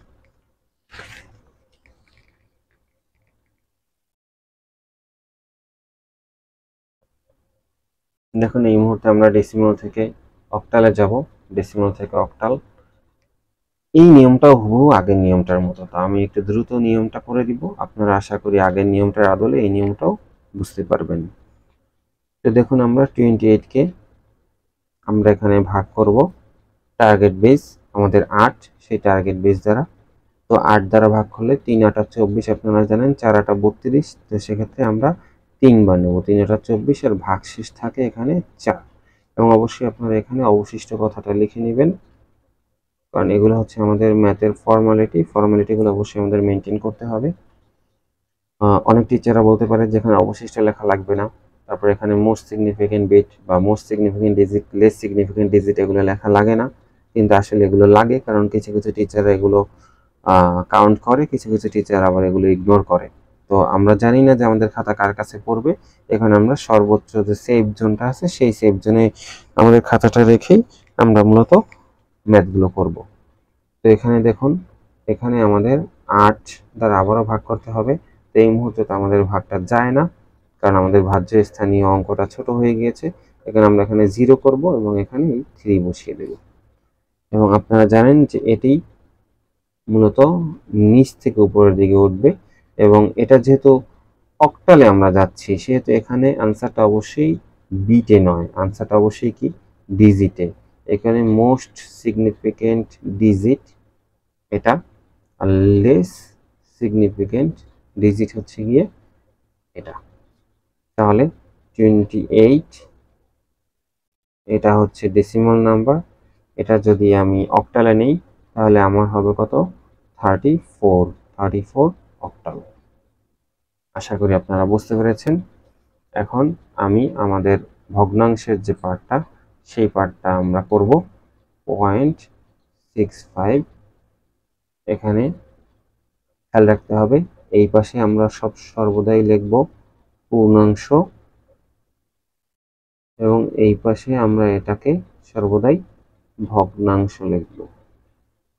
দেখুন এই মুহূর্তে আমরা ডেসিমাল থেকে অক্টালে যাব। ডেসিমাল থেকে অক্টাল, এই নিয়মটাও হুবহু আগের নিয়মটার মতো। তো আমি একটু দ্রুত নিয়মটা করে দিব, আপনারা আশা করি আগের নিয়মটার আদলে এই নিয়মটাও বুঝতে পারবেন। তো দেখুন আমরা 28কে আমরা এখানে ভাগ করব টার্গেট বেস আমাদের 8, সেই টার্গেট বেস দ্বারা। তো 8 দ্বারা ভাগ করলে 3 8 24, আপনারা জানেন 4 8 32। তো সেক্ষেত্রে আমরা 3 বার নেব, 3 8 24 আর ভাগশেষ থাকে এখানে 4। এবং অবশ্যই আপনারা এখানে অবশিষ্ট কথাটা লিখে নেবেন, কারণ এগুলো হচ্ছে আমাদের ম্যাথের ফর্মালিটিগুলো অবশ্যই আমাদের মেনটেন করতে হবে। অনেক টিচাররা বলতে পারে যেখানে অবশিষ্ট লেখা লাগবে না, তারপর এখানে মোস্ট সিগনিফিকেন্ট বিট বা most significant digit, less significant digit এগুলো লেখা লাগে না, কিন্তু আসলে এগুলো লাগে, কারণ কিছু কিছু টিচাররা এগুলো কাউন্ট করে, কিছু কিছু টিচার আবার এগুলো ইগনোর করে। তো আমরা জানি না যে আমাদের খাতা কার কাছে পড়বে, এখানে আমরা সর্বোচ্চ যে সেভ জোনটা আছে সেই সেভ জোনে আমাদের খাতাটা রেখেই আমরা মূলত ম্যাথগুলো করব। তো এখানে দেখুন, এখানে আমাদের 8 দ্বারা আবারও ভাগ করতে হবে। তো এই মুহূর্তে তো আমাদের ভাগটা যায় না, কারণ আমাদের ভাজ্য স্থানীয় অঙ্কটা ছোট হয়ে গিয়েছে। এখানে আমরা এখানে 0 করব এবং এখানে 3 বসিয়ে দেব। এবং আপনারা জানেন যে এটি মূলত নিচ থেকে উপরের দিকে উঠবে এবং এটা যেহেতু অক্টালে আমরা যাচ্ছি, সেহেতু এখানে আনসারটা অবশ্যই বিটে নয়, আনসারটা অবশ্যই কি ডিজিটে। এখানে মোস্ট সিগনিফিকেন্ট ডিজিট এটা, আর লেস সিগনিফিকেন্ট ডিজিট হচ্ছে গিয়ে এটা। তাহলে 28 এটা হচ্ছে ডেসিমাল নাম্বার, এটা যদি আমি অক্টালে নেই তাহলে আমার হবে কত, 34 অক্টাল। আশা করি আপনারা বুঝতে পেরেছেন। এখন আমি আমাদের ভগ্নাংশের যে পার্টটা, সেই পার্টটা আমরা করব 0.65। এখানে খেয়াল রাখতে হবে এই পাশে আমরা সর্বদাই লিখব পূর্ণাংশ এবং এই পাশে আমরা এটাকে সর্বদাই ভগ্নাংশ লিখব।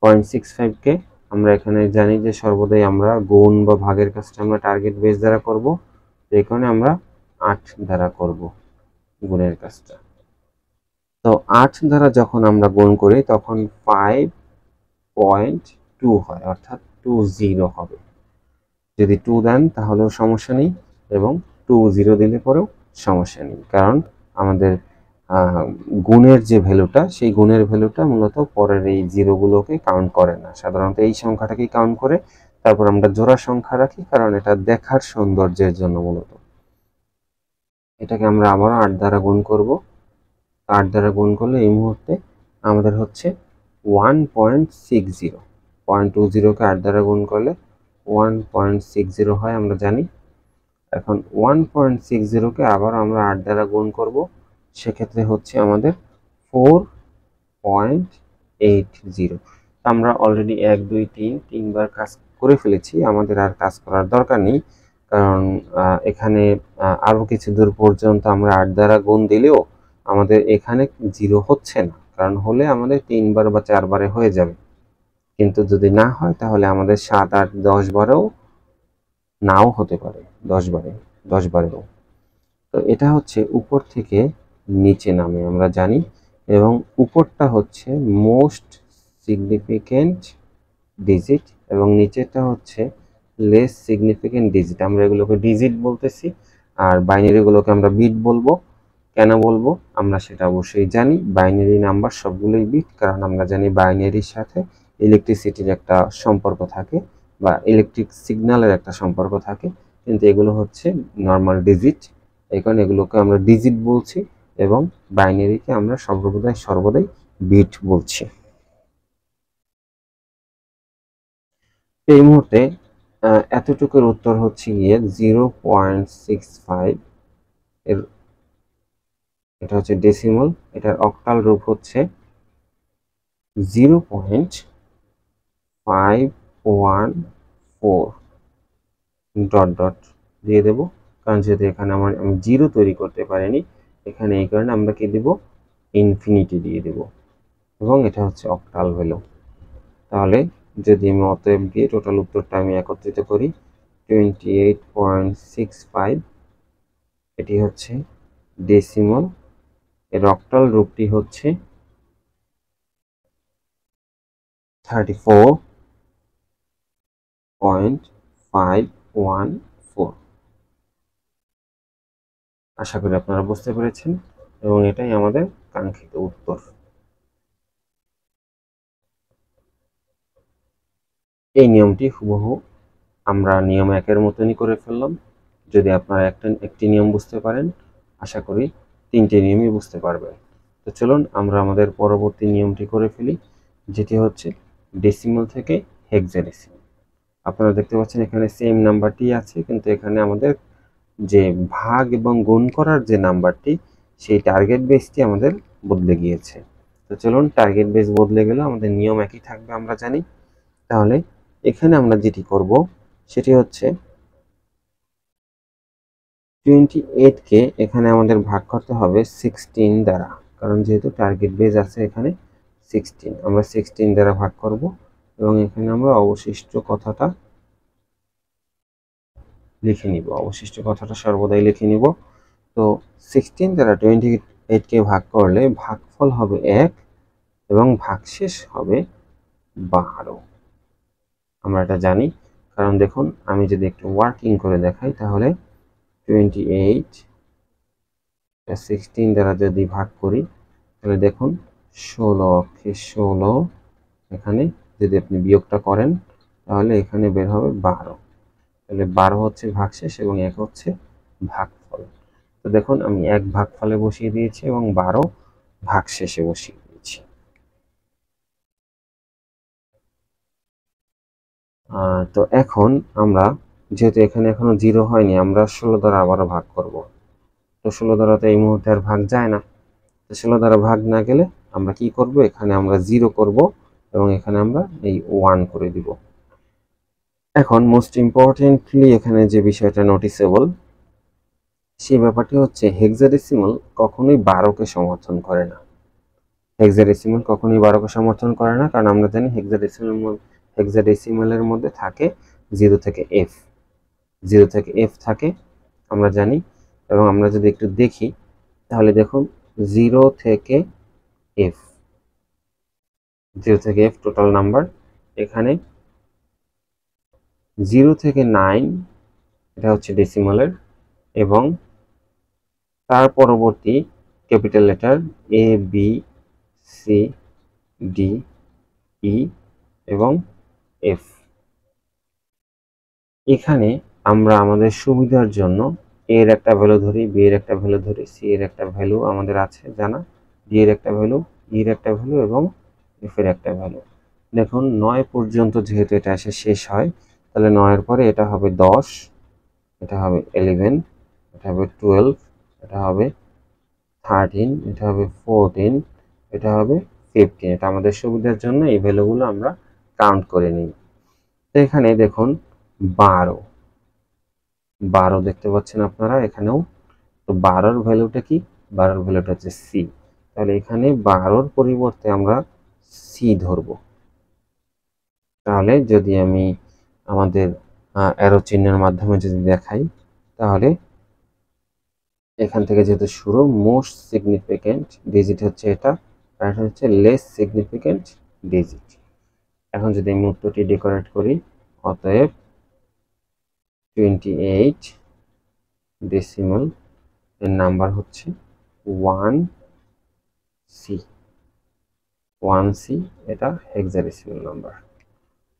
0.65কে আমরা এখানে জানি যে সর্বদাই আমরা গুণ বা ভাগের কাজটা আমরা টার্গেট বেস দ্বারা করব, এই কারণে আমরা 8 দ্বারা করব গুণের কাজটা। তো 8 দ্বারা যখন আমরা গুণ করি তখন 5.2 হয়, অর্থাৎ 20 হবে। যদি 2 দেন তাহলেও সমস্যা নেই এবং 20 দিলে পরেও সমস্যা নেই, কারণ আমাদের গুণের যে ভ্যালুটা, সেই গুণের ভ্যালুটা মূলত পরের এই জিরোগুলোকে কাউন্ট করে না, সাধারণত এই সংখ্যাটাকেই কাউন্ট করে। তারপর আমরা জোড়া সংখ্যা রাখি, কারণ এটা দেখার সৌন্দর্যের জন্য মূলত। এটাকে আমরা আবারও 8 দ্বারা গুণ করব। 8 দ্বারা গুণ করলে এই মুহূর্তে আমাদের হচ্ছে 1.60। 0.20কে 8 দ্বারা গুণ করলে 1.60 হয় আমরা জানি। এখন 1.60কে আবার আমরা 8 দ্বারা গুণ করব, সেক্ষেত্রে হচ্ছে আমাদের 4.80। আমরা অলরেডি 1 2 3 তিনবার কাজ করে ফেলেছি, আমাদের আর কাজ করার দরকার নেই, কারণ এখানে আরও কিছু দূর পর্যন্ত আমরা 8 দ্বারা গুণ দিলেও আমাদের এখানে 0 হচ্ছে না, কারণ হলে আমাদের 3 বার বা 4 বারে হয়ে যাবে, কিন্তু যদি না হয় তাহলে আমাদের 7 8 10 বারেও নাও হতে পারে, 10 বারেও। তো এটা হচ্ছে উপর থেকে নিচে নামে আমরা জানি, এবং উপরটা হচ্ছে মোস্ট সিগনিফিক্যান্ট ডিজিট এবং নিচেরটা হচ্ছে লেস সিগনিফিক্যান্ট ডিজিট। আমরা এগুলোকে ডিজিট বলতেছি, আর বাইনারিগুলোকে আমরা বিট বলবো। কেন বলবো আমরা সেটা অবশ্যই জানি, বাইনারি নাম্বার সবগুলোই বিট, কারণ আমরা জানি বাইনারির সাথে ইলেকট্রিসিটির একটা সম্পর্ক থাকে বা ইলেকট্রিক সিগন্যালের একটা সম্পর্ক থাকে, কিন্তু এগুলো হচ্ছে নর্মাল ডিজিট, এই কারণে এগুলোকে আমরা ডিজিট বলছি এবং বাইনারিকে আমরা সর্বদাই বিট বলছি। এই মুহূর্তে এতটুকুর উত্তর হচ্ছে গিয়ে 0.65 এর, এটা হচ্ছে ডেসিমাল, এটার অক্টাল রূপ হচ্ছে 0.514 ডট ডট দিয়ে দেব, কারণ যেহেতু এখানে আমি 0 তৈরি করতে পারিনি, এখানে এই কারণে আমরা কি দেব, ইনফিনিটি দিয়ে দেব, এবং এটা হচ্ছে অক্টাল ভ্যালু। তাহলে যদি আমি অতএব দিয়ে টোটাল উত্তরটা আমি একত্রিত করি, 28.65, এটি হচ্ছে ডেসিমাল, এর অক্টাল রূপটি হচ্ছে 34.514। আশা করি আপনারা বুঝতে পেরেছেন, এবং এটাই আমাদের কাঙ্ক্ষিত উত্তর। এই নিয়মটি হুবহু আমরা নিয়ম 1-এর মতনই করে ফেললাম। যদি আপনারা একটি নিয়ম বুঝতে পারেন, আশা করি 3টে নিয়মই বুঝতে পারবেন। তো চলুন আমরা আমাদের পরবর্তী নিয়মটি করে ফেলি, যেটি হচ্ছে ডেসিমাল থেকে হেক্সাডেসিমাল। আপনারা দেখতে পাচ্ছেন এখানে সেম নাম্বারটি আছে, কিন্তু এখানে আমাদের যে ভাগ এবং গুণ করার যে নাম্বারটি, সেই টার্গেট বেসটি আমাদের বদলে গিয়েছে। তো চলুন, টার্গেট বেস বদলে গেলে আমাদের নিয়ম একই থাকবে আমরা জানি। তাহলে এখানে আমরা যেটি করব সেটি হচ্ছে 28কে এখানে আমাদের ভাগ করতে হবে 16 দ্বারা, কারণ যেহেতু টার্গেট বেস আছে এখানে 16, আমরা 16 দ্বারা ভাগ করব, এবং এখানে আমরা অবশিষ্ট কথাটা লিখে নিব, অবশিষ্ট কথাটা সর্বদাই লিখে নিব। তো 16 দ্বারা 28কে ভাগ করলে ভাগফল হবে 1 এবং ভাগশেষ হবে 12। আমরা এটা জানি, কারণ দেখুন আমি যদি একটু ওয়ার্কিং করে দেখাই, তাহলে 28 16 দ্বারা যদি ভাগ করি, তাহলে দেখুন 16 এখানে যদি আপনি বিয়োগটা করেন, তাহলে এখানে বের হবে 12। তাহলে 12 হচ্ছে ভাগশেষ এবং 1 হচ্ছে ভাগফল। তো দেখুন আমি 1 ভাগফলে বসিয়ে দিয়েছি এবং 12 ভাগশেষে বসিয়ে দিয়েছি। তো এখন আমরা যেহেতু এখানে এখনো 0 হয়নি, আমরা 16 দ্বারা আবারও ভাগ করব। তো 16 দ্বারা তো এই মুহূর্তে আর ভাগ যায় না, তো 16 দ্বারা ভাগ না গেলে আমরা কি করব, এখানে আমরা 0 করব এবং এখানে আমরা এই 1 করে দিব। এখন মোস্ট ইম্পর্টেন্টলি এখানে যে বিষয়টা নোটিসেবল, সেই ব্যাপারটি হচ্ছে হেক্সাডেসিমাল কখনোই 12কে সমর্থন করে না। হেক্সাডেসিমাল কখনোই 12কে সমর্থন করে না, কারণ আমরা জানি হেক্সাডেসিমালের মধ্যে থাকে 0 থেকে f, 0 থেকে f থাকে আমরা জানি। এবং আমরা যদি একটু দেখি, তাহলে দেখুন 0 থেকে f, 0 থেকে f টোটাল নাম্বার, এখানে 0 থেকে 9 এটা হচ্ছে ডেসিমালের, এবং তার পরবর্তী capital letter a b c d e এবং f। এখানে আমরা আমাদের সুবিধার জন্য a এর একটা ভ্যালু ধরি, b এর একটা ভ্যালু ধরি, c এর একটা ভ্যালু আমাদের আছে জানা, d এর একটা ভ্যালু, e এর একটা ভ্যালু এবং f এর একটা ভ্যালু দেখুন 9 পর্যন্ত যেহেতু এটা এসে শেষ হয়, তাহলে 9-এর পরে এটা হবে 10, এটা হবে 11, এটা হবে 12, এটা হবে 13, এটা হবে 14, এটা হবে 15। এটা আমাদের সুবিধার জন্য এই ভ্যালুগুলো আমরা কাউন্ট করে নিই। তো এখানে দেখুন 12 দেখতে পাচ্ছেন আপনারা এখানেও। তো 12-র ভ্যালুটা কি? 12-র ভ্যালুটা হচ্ছে সি। তাহলে এখানে 12-র পরিবর্তে আমরা সি ধরব। তাহলে যদি আমি আমাদের অ্যারো চিহ্নের মাধ্যমে যদি দেখাই, তাহলে এখান থেকে যেহেতু শুরু, মোস্ট সিগনিফিক্যান্ট ডিজিট হচ্ছে এটা, আর এটা হচ্ছে লেস সিগনিফিক্যান্ট ডিজিট। এখন যদি আমি উত্তরটি ডেকোরেট করি, অতএব 28 ডেসিমাল এর নাম্বার হচ্ছে 1C। 1C এটা হেক্সাডেসিমাল নাম্বার।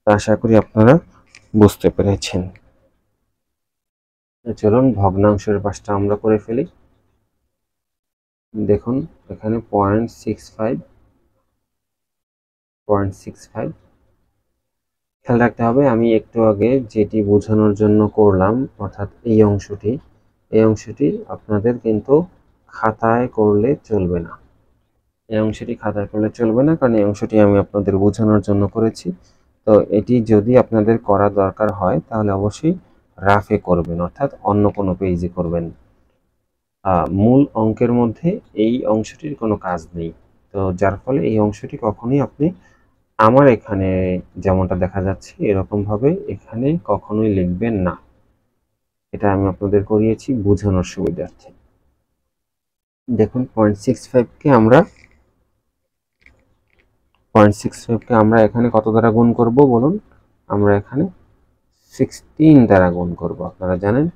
আশা করি আপনারা বুঝতে পেরেছেন। চলুন ভগ্নাংশের পাশটা আমরা করে ফেলি। দেখুন এখানে 0.65 খেয়াল রাখতে হবে। আমি একটু আগে যেটি বোঝানোর জন্য করলাম, অর্থাৎ এই অংশটি আপনাদের কিন্তু খাতায় করলে চলবে না। এই অংশটি খাতায় করলে চলবে না, কারণ এই অংশটি আমি আপনাদের বোঝানোর জন্য করেছি। তো এটি যদি আপনাদের করা দরকার হয় তাহলে অবশ্যই রাফে করবেন, অর্থাৎ অন্য কোনো পেজে করবেন। মূল অঙ্কের মধ্যে এই অংশটির কোনো কাজ নেই। তো যার ফলে এই অংশটি কখনোই আপনি আমার এখানে যেমনটা দেখা যাচ্ছে এরকমভাবে এখানে কখনোই লিখবেন না। এটা আমি আপনাদের করিয়েছি বোঝানোর সুবিধার্থে। দেখুন 0.65কে আমরা এখানে কত দ্বারা গুণ করব বলুন? আমরা এখানে 16 দ্বারা গুণ করব। আপনারা জানেন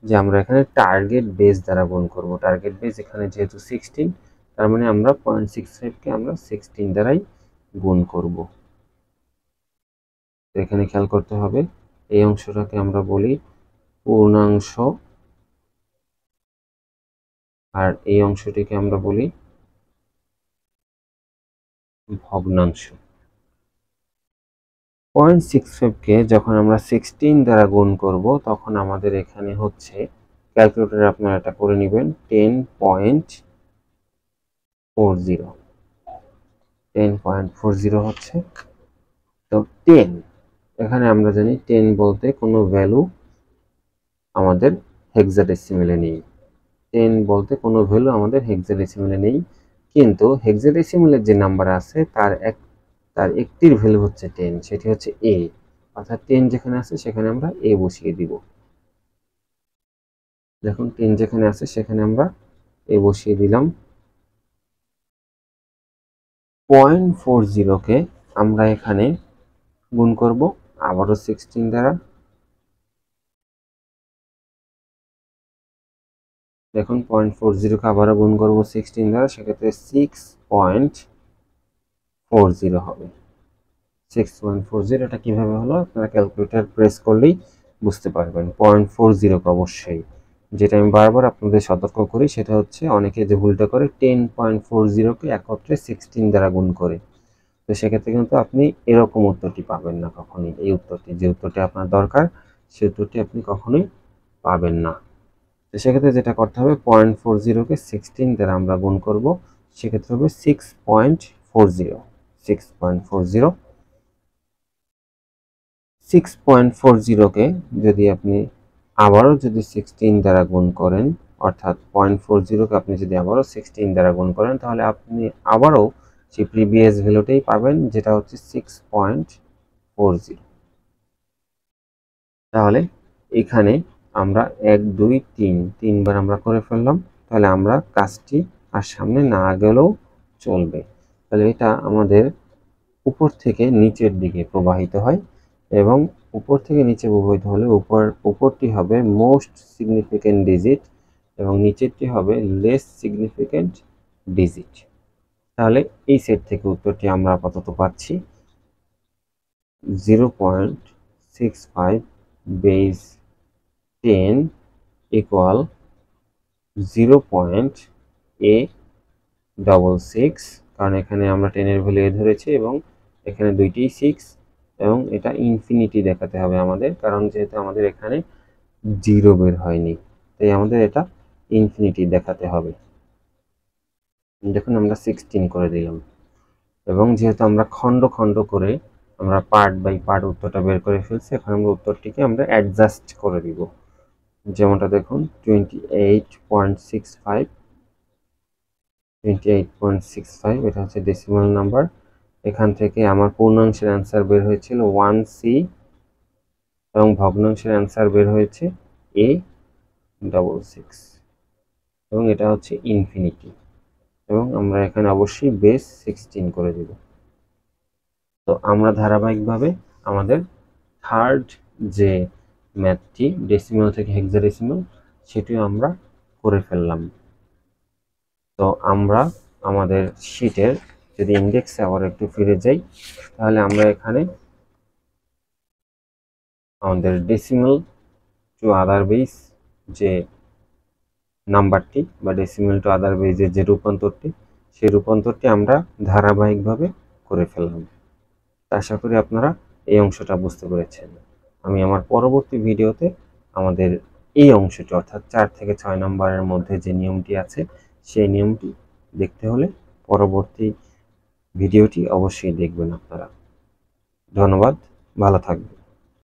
যে আমরা এখানে টার্গেট বেস দ্বারা গুণ করব। টার্গেট বেস এখানে যেহেতু 16, তার মানে আমরা 0.65কে আমরা 16 দ্বারাই গুণ করব। এখানে খেয়াল করতে হবে, এই অংশটাকে আমরা বলি পূর্ণাংশ, আর এই অংশটিকে আমরা বলি ভগ্নাংশ। 0.65কে যখন আমরা 16 দ্বারা গুণ করব, তখন আমাদের এখানে হচ্ছে, ক্যালকুলেটরে আপনারা এটা করে নেবেন, 10.40 হচ্ছে। তো 10, এখানে আমরা জানি 10 বলতে কোনো ভ্যালু আমাদের হেক্সাডেসিমেলে নেই। 10 বলতে কোনো ভ্যালু আমাদের হেক্সাডেসিমেলে নেই, কিন্তু হেক্সাডেসিমেলের যে নাম্বার আছে তার একটির ভ্যালু হচ্ছে 10, সেটি হচ্ছে এ। অর্থাৎ 10 যেখানে আছে সেখানে আমরা এ বসিয়ে দিব। দেখুন 10 যেখানে আছে সেখানে আমরা এ বসিয়ে দিলাম। 0.40কে আমরা এখানে গুণ করব আবারও 16 দ্বারা। দেখুন 0.40কে আবারও গুণ করব 16 দ্বারা, সেক্ষেত্রে 6.40 হবে। 6.40 এটা কিভাবে হলো আপনারা ক্যালকুলেটর প্রেস করলেই বুঝতে পারবেন। 0.40কে অবশ্যই, যেটা আমি বারবার আপনাদের সতর্ক করি সেটা হচ্ছে, অনেকে যে ভুলটা করে 10.40কে একত্রে 16 দ্বারা গুণ করে। তো সেক্ষেত্রে কিন্তু আপনি এরকম উত্তরটি পাবেন না কখনোই। এই উত্তরটি, যে উত্তরটি আপনার দরকার, সেই উত্তরটি আপনি কখনোই পাবেন না। তো সেক্ষেত্রে যেটা করতে হবে, 0.40কে 16 দ্বারা আমরা গুণ করব, সেক্ষেত্রে হবে 6.40। 6.40কে যদি আপনি আবারও যদি 16 দ্বারা গুণ করেন, অর্থাৎ 0.40কে আপনি যদি আবারও 16 দ্বারা গুণ করেন, তাহলে আপনি আবারও সেই প্রিভিয়াস ভ্যালুটাই পাবেন, যেটা হচ্ছে 6.40। তাহলে এখানে আমরা 1 2 3 তিনবার আমরা করে ফেললাম। তাহলে আমরা কাজটি আর সামনে না গেলেও চলবে। তাহলে এটা আমাদের উপর থেকে নিচের দিকে প্রবাহিত হয়, এবং উপর থেকে নিচে প্রবাহিত হলে উপরটি হবে মোস্ট সিগনিফিক্যান্ট ডিজিট এবং নিচেরটি হবে লেস সিগনিফিক্যান্ট ডিজিট। তাহলে এই সেট থেকে উত্তরটি আমরা আপাতত পাচ্ছি 0.65 বেস 10 ইকুয়াল 0.A66, কারণ এখানে আমরা 10 এর ভ্যালু এ ধরেছি এবং এখানে দুইটিই 6 এবং এটা ইনফিনিটি দেখাতে হবে আমাদের, কারণ যেহেতু আমাদের এখানে 0 বের হয়নি, তাই আমাদের এটা ইনফিনিটি দেখাতে হবে। দেখুন আমরা 16 করে দিলাম, এবং যেহেতু আমরা খণ্ড খণ্ড করে আমরা পার্ট বাই পার্ট উত্তরটা বের করে ফেলছি, এখন আমরা উত্তরটিকে আমরা অ্যাডজাস্ট করে দিব। যেমনটা দেখুন 28.65 এটা হচ্ছে ডেসিমাল নাম্বার। এখান থেকে আমার পূর্ণাংশের অ্যান্সার বের হয়েছিল 1C এবং ভগ্নাংশের অ্যান্সার বের হয়েছে A66 এবং এটা হচ্ছে ইনফিনিটি, এবং আমরা এখানে অবশ্যই বেস 16 করে দেব। তো আমরা ধারাবাহিকভাবে আমাদের থার্ড যে ম্যাথটি ডেসিমাল থেকে হেক্সাডেসিমাল সেটিও আমরা করে ফেললাম। তো আমরা আমাদের শীটের যদি ইন্ডেক্সে আবার একটু ফিরে যাই, তাহলে আমরা এখানে আমাদের ডেসিমাল টু আদার বেস যে নাম্বারটি বা ডেসিমাল টু আদার বেসের যে রূপান্তরটি, সেই রূপান্তরটি আমরা ধারাবাহিকভাবে করে ফেললাম। আশা করি আপনারা এই অংশটা বুঝতে পেরেছেন। আমি আমার পরবর্তী ভিডিওতে আমাদের এই অংশটি অর্থাৎ 4 থেকে 6 নম্বরের মধ্যে যে নিয়মটি আছে সেই নিয়মটি দেখতে হলে পরবর্তী ভিডিওটি অবশ্যই দেখবেন আপনারা। ধন্যবাদ, ভালো থাকবেন।